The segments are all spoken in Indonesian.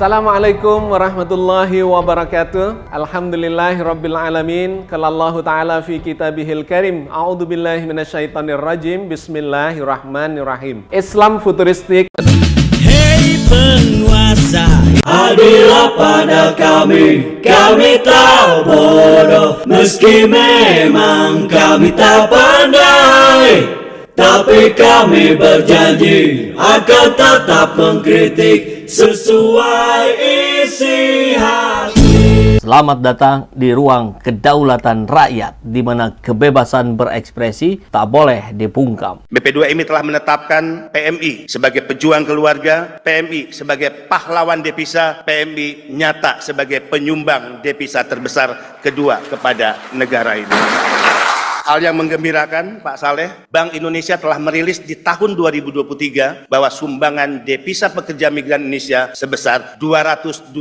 Assalamualaikum warahmatullahi wabarakatuh. Alhamdulillahirabbil alamin. Qala Allah Ta'ala fi kitabihil karim. A'udzubillahi minasyaitonir rajim. Bismillahirrahmanirrahim. Islam futuristik. Hei penguasa, adillah pada kami tak bodoh. Meski memang kami tak pandai, tapi kami berjanji akan tetap mengkritik sesuai isi hati. Selamat datang di ruang kedaulatan rakyat, di mana kebebasan berekspresi tak boleh dibungkam. BP2MI telah menetapkan PMI sebagai pejuang keluarga, PMI sebagai pahlawan devisa, PMI nyata sebagai penyumbang devisa terbesar kedua kepada negara ini. Hal yang menggembirakan, Pak Saleh, Bank Indonesia telah merilis di tahun 2023 bahwa sumbangan devisa pekerja migran Indonesia sebesar 227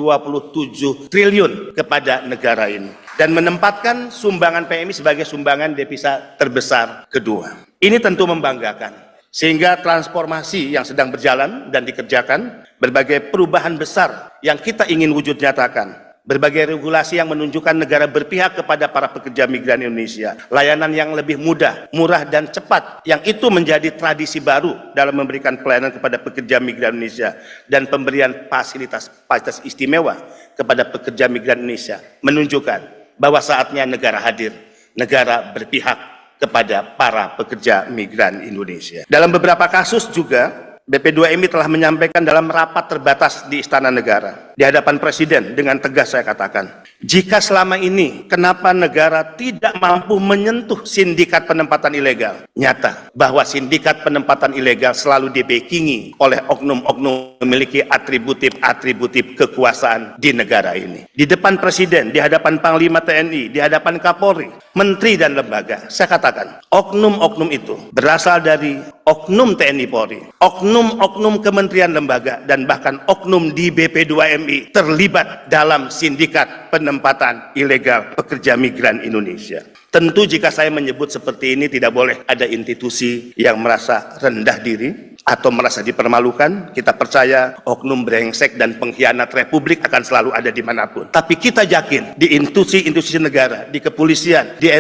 triliun kepada negara ini. Dan menempatkan sumbangan PMI sebagai sumbangan devisa terbesar kedua. Ini tentu membanggakan. Sehingga transformasi yang sedang berjalan dan dikerjakan, berbagai perubahan besar yang kita ingin wujud nyatakan. Berbagai regulasi yang menunjukkan negara berpihak kepada para pekerja migran Indonesia. Layanan yang lebih mudah, murah, dan cepat. Yang itu menjadi tradisi baru dalam memberikan pelayanan kepada pekerja migran Indonesia. Dan pemberian fasilitas istimewa kepada pekerja migran Indonesia. Menunjukkan bahwa saatnya negara hadir. Negara berpihak kepada para pekerja migran Indonesia. Dalam beberapa kasus juga, BP2MI telah menyampaikan dalam rapat terbatas di Istana Negara, di hadapan Presiden, dengan tegas saya katakan, jika selama ini kenapa negara tidak mampu menyentuh sindikat penempatan ilegal? Nyata bahwa sindikat penempatan ilegal selalu dibackingi oleh oknum-oknum memiliki atributif kekuasaan di negara ini. Di depan Presiden, di hadapan Panglima TNI, di hadapan Kapolri, Menteri dan lembaga, saya katakan, oknum-oknum itu berasal dari oknum TNI Polri, oknum kementerian lembaga, dan bahkan oknum di BP2MI terlibat dalam sindikat penempatan ilegal pekerja migran Indonesia. Tentu jika saya menyebut seperti ini tidak boleh ada institusi yang merasa rendah diri atau merasa dipermalukan. Kita percaya oknum brengsek dan pengkhianat Republik akan selalu ada dimanapun. Tapi kita yakin di institusi negara, di kepolisian, di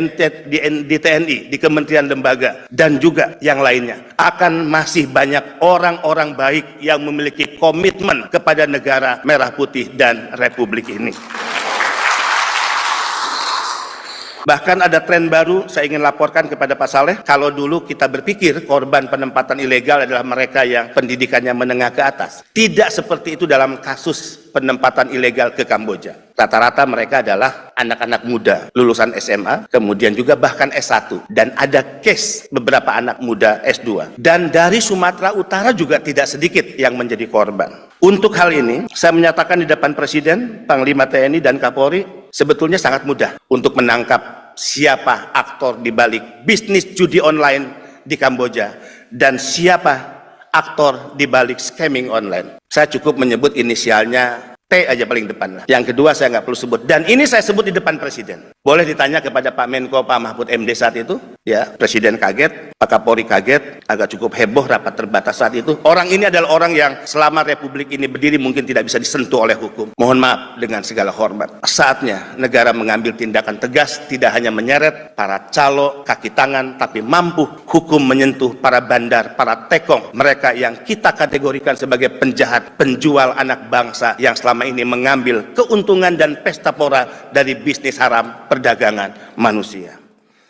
TNI, di kementerian lembaga, dan juga yang lainnya, akan masih banyak orang-orang baik yang memiliki komitmen kepada negara merah putih dan Republik ini. Bahkan ada tren baru saya ingin laporkan kepada Pak Saleh. Kalau dulu kita berpikir korban penempatan ilegal adalah mereka yang pendidikannya menengah ke atas. Tidak seperti itu dalam kasus penempatan ilegal ke Kamboja. Rata-rata mereka adalah anak-anak muda, lulusan SMA, kemudian juga bahkan S1. Dan ada case beberapa anak muda S2. Dan dari Sumatera Utara juga tidak sedikit yang menjadi korban. Untuk hal ini, saya menyatakan di depan Presiden, Panglima TNI, dan Kapolri, sebetulnya sangat mudah untuk menangkap siapa aktor di balik bisnis judi online di Kamboja dan siapa aktor di balik scamming online. Saya cukup menyebut inisialnya T aja paling depan lah. Yang kedua saya nggak perlu sebut. Dan ini saya sebut di depan Presiden. Boleh ditanya kepada Pak Menko, Pak Mahfud MD saat itu. Ya, Presiden kaget, Pak Kapolri kaget, agak cukup heboh rapat terbatas saat itu. Orang ini adalah orang yang selama Republik ini berdiri mungkin tidak bisa disentuh oleh hukum. Mohon maaf dengan segala hormat. Saatnya negara mengambil tindakan tegas, tidak hanya menyeret para calo, kaki tangan, tapi mampu hukum menyentuh para bandar, para tekong. Mereka yang kita kategorikan sebagai penjahat, penjual anak bangsa yang selama ini mengambil keuntungan dan pesta pora dari bisnis haram perdagangan manusia.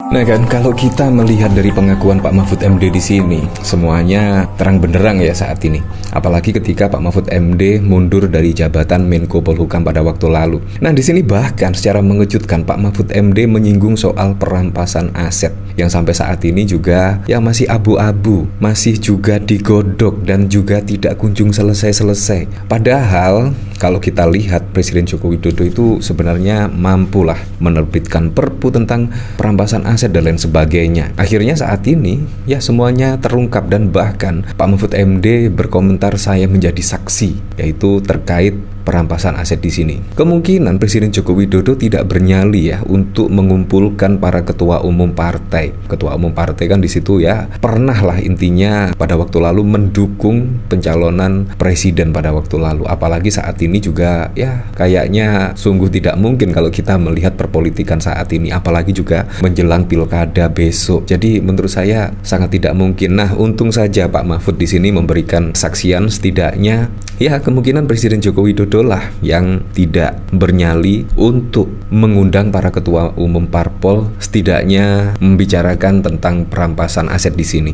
Nah kan, kalau kita melihat dari pengakuan Pak Mahfud MD di sini, semuanya terang benderang ya saat ini. Apalagi ketika Pak Mahfud MD mundur dari jabatan Menko Polhukam pada waktu lalu. Nah di sini bahkan secara mengejutkan Pak Mahfud MD menyinggung soal perampasan aset yang sampai saat ini juga ya masih abu-abu, masih juga digodok dan juga tidak kunjung selesai-selesai. Padahal kalau kita lihat Presiden Joko Widodo itu sebenarnya mampulah menerbitkan perpu tentang perampasan aset dan lain sebagainya. Akhirnya saat ini ya semuanya terungkap dan bahkan Pak Mahfud MD berkomentar saya menjadi saksi, yaitu terkait perampasan aset di sini. Kemungkinan Presiden Joko Widodo tidak bernyali ya untuk mengumpulkan para ketua umum partai. Ketua umum partai kan di situ ya pernah lah intinya pada waktu lalu mendukung pencalonan presiden pada waktu lalu. Apalagi saat ini juga ya kayaknya sungguh tidak mungkin kalau kita melihat perpolitikan saat ini, apalagi juga menjelang pilkada besok. Jadi menurut saya sangat tidak mungkin. Nah, untung saja Pak Mahfud di sini memberikan kesaksian, setidaknya ya kemungkinan Presiden Joko Widodo lah yang tidak bernyali untuk mengundang para ketua umum parpol, setidaknya membicarakan tentang perampasan aset di sini.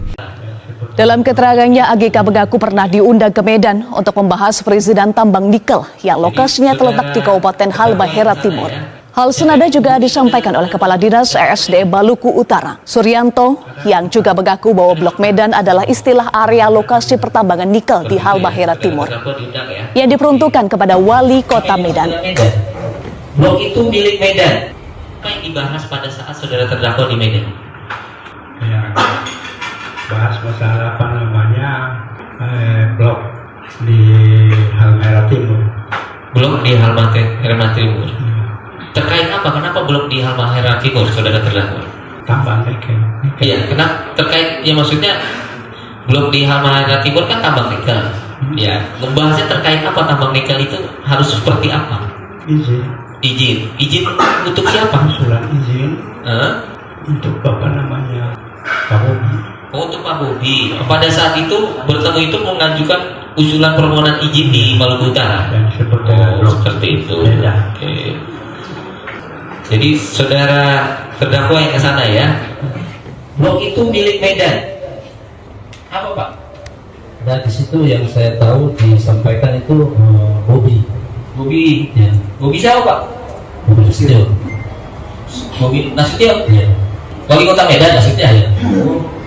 Dalam keterangannya, AGK mengaku pernah diundang ke Medan untuk membahas perizinan tambang nikel yang lokasinya terletak di Kabupaten Halmahera Timur. Hal senada juga disampaikan oleh Kepala Dinas ESDM Maluku Utara, Suryanto, yang juga mengaku bahwa Blok Medan adalah istilah area lokasi pertambangan nikel di Halmahera Timur yang diperuntukkan kepada Wali Kota Medan. Blok itu milik Medan. Apa yang dibahas pada saat saudara terdakwa di Medan? Ya, bahas masalah apa namanya blok di Halmahera Timur. Blok di Halmahera Timur. Terkait apa? Kenapa blok di Halmahera Timur saudara terdakwa? Tambang nikel. Iya, kenapa terkait? Ya maksudnya blok di Halmahera Timur kan tambang nikel. Ya, membahasnya terkait apa tambang nikel itu harus seperti apa? Izin untuk siapa? Usulan izin untuk Bapak namanya Pak Bobi. Oh, untuk Pak Bobi. Pada saat itu bertemu itu mengajukan usulan permohonan izin di Maluku Utara. Dan seperti seperti itu. Ya. Oke. Jadi saudara terdakwa yang ke sana ya. Blok itu milik Medan. Apa Pak? Nah di situ yang saya tahu disampaikan itu Bobi. Bobi. Ya. Bobi siapa Pak? Bobi Nasution. Bobi Nasution. Ya. Wali Kota Medan maksudnya ya.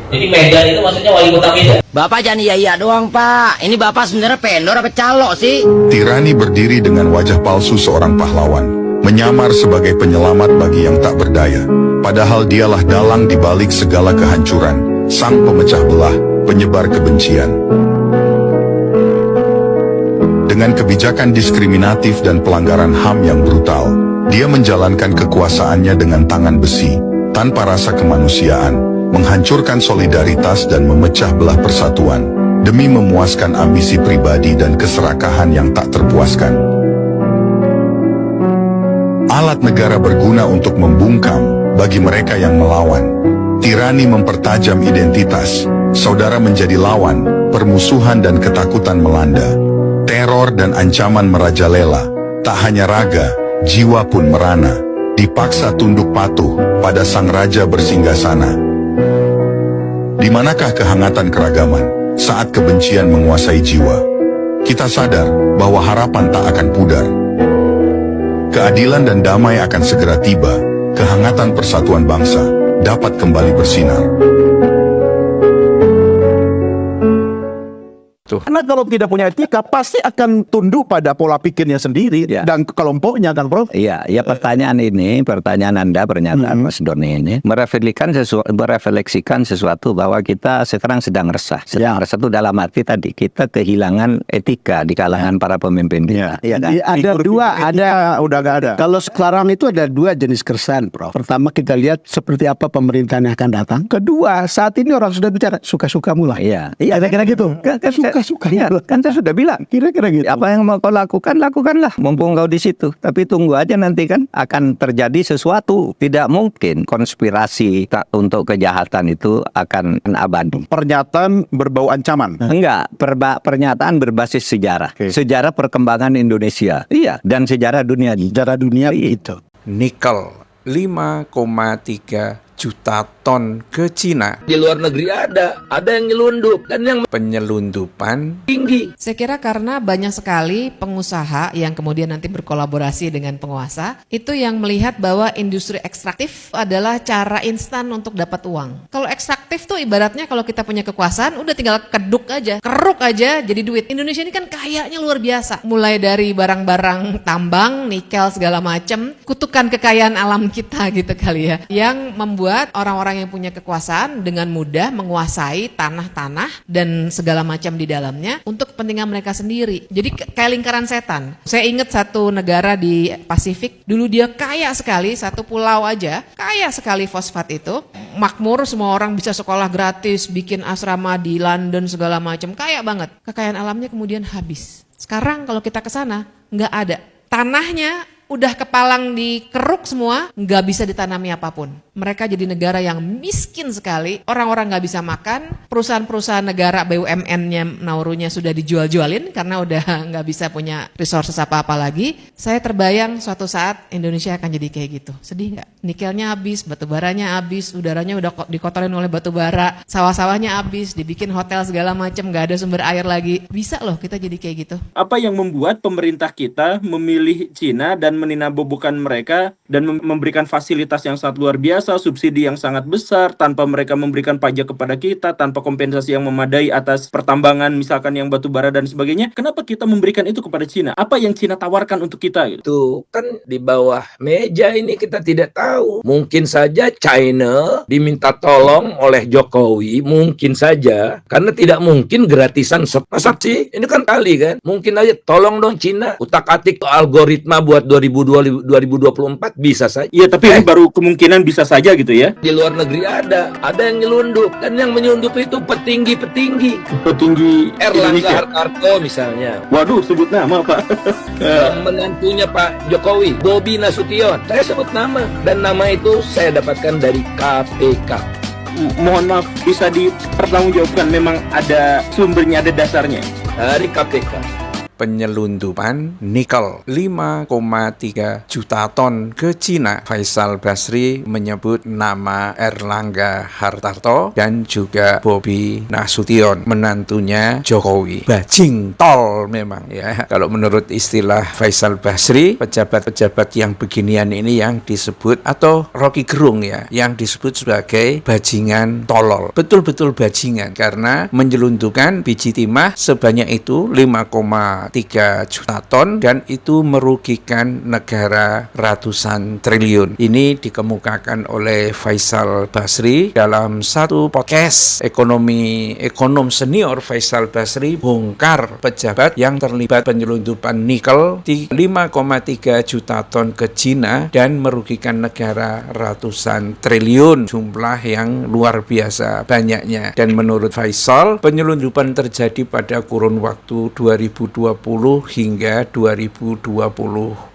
Jadi Medan itu maksudnya Wali Kota Medan. Bapak jangan iya doang Pak. Ini Bapak sebenarnya pendor apa calo sih? Tirani berdiri dengan wajah palsu seorang pahlawan, menyamar sebagai penyelamat bagi yang tak berdaya. Padahal dialah dalang di balik segala kehancuran, sang pemecah belah, penyebar kebencian. Dengan kebijakan diskriminatif dan pelanggaran HAM yang brutal, dia menjalankan kekuasaannya dengan tangan besi, tanpa rasa kemanusiaan, menghancurkan solidaritas dan memecah belah persatuan, demi memuaskan ambisi pribadi dan keserakahan yang tak terpuaskan. Alat negara berguna untuk membungkam bagi mereka yang melawan. Tirani mempertajam identitas, saudara menjadi lawan, permusuhan dan ketakutan melanda. Teror dan ancaman merajalela, tak hanya raga, jiwa pun merana, dipaksa tunduk patuh pada sang raja bersinggasana. Di manakah kehangatan keragaman saat kebencian menguasai jiwa? Kita sadar bahwa harapan tak akan pudar. Keadilan dan damai akan segera tiba, kehangatan persatuan bangsa dapat kembali bersinar. Karena kalau tidak punya etika pasti akan tunduk pada pola pikirnya sendiri dan kelompoknya kan Prof. Iya, ya pertanyaan Anda pernyataan Mas Doni ini merefleksikan sesuatu bahwa kita sekarang sedang resah. Resah itu dalam arti tadi kita kehilangan etika di kalangan para pemimpin kita. Ada dua, udah nggak ada. Kalau sekarang itu ada dua jenis keresahan Prof. Pertama kita lihat seperti apa pemerintahan yang akan datang. Kedua, saat ini orang sudah bicara suka-suka mulai. Iya. Kira-kira gitu. Suka-suka. Ya, kan saya sudah bilang. Kira-kira gitu. Apa yang mau kau lakukan, lakukanlah. Mumpung kau di situ. Tapi tunggu aja nanti kan akan terjadi sesuatu. Tidak mungkin konspirasi untuk kejahatan itu akan abadi. Pernyataan berbau ancaman. Enggak, pernyataan berbasis sejarah. Sejarah perkembangan Indonesia. Iya, dan sejarah dunia. Sejarah dunia itu. Nikel 5,3 juta ton ke Cina. Di luar negeri ada yang nyelundup dan yang penyelundupan tinggi. Saya kira karena banyak sekali pengusaha yang kemudian nanti berkolaborasi dengan penguasa, itu yang melihat bahwa industri ekstraktif adalah cara instan untuk dapat uang. Kalau ekstraktif tuh ibaratnya kalau kita punya kekuasaan, udah tinggal keruk aja jadi duit. Indonesia ini kan kayanya luar biasa. Mulai dari barang-barang tambang, nikel segala macam, kutukan kekayaan alam kita gitu kali ya, yang membuat orang-orang orang-orang yang punya kekuasaan dengan mudah menguasai tanah-tanah dan segala macam di dalamnya untuk kepentingan mereka sendiri. Jadi kayak lingkaran setan. Saya ingat satu negara di Pasifik, dulu dia kaya sekali, satu pulau aja, kaya sekali fosfat itu, makmur, semua orang bisa sekolah gratis, bikin asrama di London segala macam, kaya banget. Kekayaan alamnya kemudian habis. Sekarang kalau kita ke sana, nggak ada. Tanahnya udah kepalang dikeruk semua, nggak bisa ditanami apapun. Mereka jadi negara yang miskin sekali, orang-orang nggak bisa makan, perusahaan-perusahaan negara BUMN-nya Naurunya sudah dijual-jualin karena udah nggak bisa punya resources apa-apa lagi. Saya terbayang suatu saat Indonesia akan jadi kayak gitu. Sedih nggak? Nikelnya habis, batu baranya habis, udaranya udah dikotorin oleh batu bara, sawah-sawahnya habis, dibikin hotel segala macam, nggak ada sumber air lagi. Bisa loh kita jadi kayak gitu. Apa yang membuat pemerintah kita memilih Cina dan meninabobokan mereka dan memberikan fasilitas yang sangat luar biasa, subsidi yang sangat besar, tanpa mereka memberikan pajak kepada kita, tanpa kompensasi yang memadai atas pertambangan misalkan yang batu bara dan sebagainya. Kenapa kita memberikan itu kepada Cina? Apa yang Cina tawarkan untuk kita? Itu kan di bawah meja ini kita tidak tahu. Mungkin saja China diminta tolong oleh Jokowi, mungkin saja, karena tidak mungkin gratisan. Masa sih? Ini kan kali kan? Mungkin aja tolong dong Cina, utak-atik algoritma buat 2024 bisa saja. Iya, tapi ini baru kemungkinan bisa saja gitu ya. Di luar negeri ada yang nyelundup, dan yang menyelundup itu petinggi Erlangga Hartarto misalnya. Waduh, sebut nama Pak. Menantunya Pak Jokowi, Bobi Nasution. Saya sebut nama, dan nama itu saya dapatkan dari KPK. Mohon maaf, bisa dipertanggungjawabkan, memang ada sumbernya, ada dasarnya? Dari KPK. Penyelundupan nikel 5,3 juta ton ke Cina. Faisal Basri menyebut nama Erlangga Hartarto dan juga Bobi Nasution, menantunya Jokowi. Bajing tol memang ya. Kalau menurut istilah Faisal Basri, pejabat-pejabat yang beginian ini yang disebut, atau Rocky Gerung ya, yang disebut sebagai bajingan tolol. Betul-betul bajingan karena menyelundupkan biji timah sebanyak itu 5,3 juta ton, dan itu merugikan negara ratusan triliun. Ini dikemukakan oleh Faisal Basri dalam satu podcast ekonom senior. Faisal Basri bongkar pejabat yang terlibat penyelundupan nikel di 5,3 juta ton ke Cina dan merugikan negara ratusan triliun, jumlah yang luar biasa banyaknya. Dan menurut Faisal, penyelundupan terjadi pada kurun waktu 2020 hingga 2022.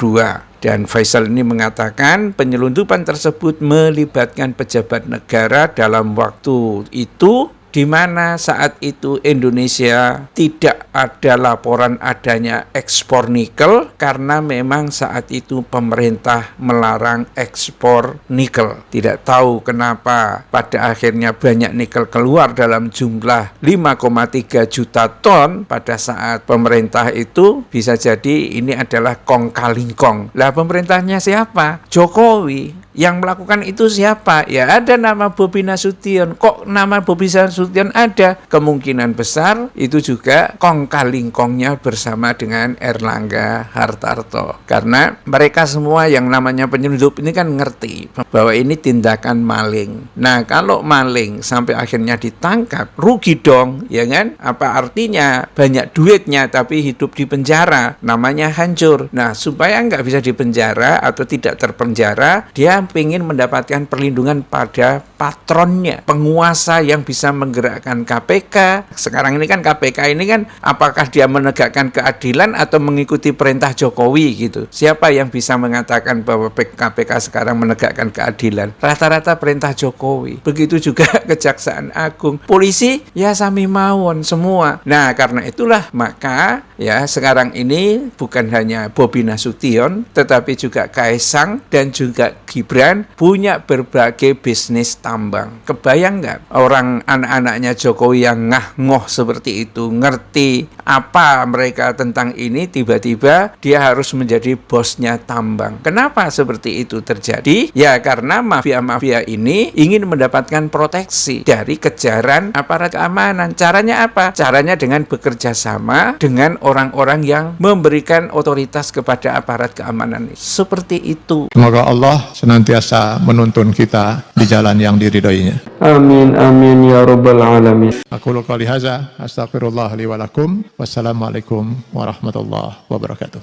Dan Faisal ini mengatakan penyelundupan tersebut melibatkan pejabat negara dalam waktu itu, di mana saat itu Indonesia tidak ada laporan adanya ekspor nikel karena memang saat itu pemerintah melarang ekspor nikel. Tidak tahu kenapa pada akhirnya banyak nikel keluar dalam jumlah 5,3 juta ton pada saat pemerintah itu. Bisa jadi ini adalah kong kaling kong. Lah pemerintahnya siapa? Jokowi. Yang melakukan itu siapa? Ya ada nama Bobi Nasution. Kok nama Bobi Nasution ada? Kemungkinan besar itu juga kong kaling kongnya bersama dengan Erlangga Hartarto. Karena mereka semua yang namanya penyelundup ini kan ngerti bahwa ini tindakan maling. Nah kalau maling sampai akhirnya ditangkap, rugi dong, ya kan? Apa artinya? Banyak duitnya tapi hidup di penjara, namanya hancur. Nah supaya nggak bisa dipenjara atau tidak terpenjara, dia ingin mendapatkan perlindungan pada patronnya, penguasa yang bisa menggerakkan KPK. Sekarang ini kan KPK ini kan apakah dia menegakkan keadilan atau mengikuti perintah Jokowi gitu. Siapa yang bisa mengatakan bahwa KPK sekarang menegakkan keadilan? Rata-rata perintah Jokowi. Begitu juga Kejaksaan Agung. Polisi ya sami mawon semua. Nah karena itulah maka ya sekarang ini bukan hanya Bobi Nasution tetapi juga Kaesang dan juga Gibran punya berbagai bisnis tambang. Kebayang nggak orang anak-anaknya Jokowi yang ngah-ngoh seperti itu, ngerti apa mereka tentang ini, tiba-tiba dia harus menjadi bosnya tambang. Kenapa seperti itu terjadi? Ya karena mafia-mafia ini ingin mendapatkan proteksi dari kejaran aparat keamanan. Caranya apa? Caranya dengan bekerja sama dengan orang-orang yang memberikan otoritas kepada aparat keamanan. Seperti itu. Semoga Allah senantiasa menuntun kita di jalan yang diridhoinya. Amin amin ya rabbal alamin. Aku qouli hadza astaghfirullah li wa lakum. Wassalamualaikum warahmatullahi wabarakatuh.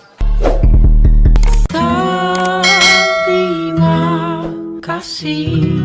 Terima kasih.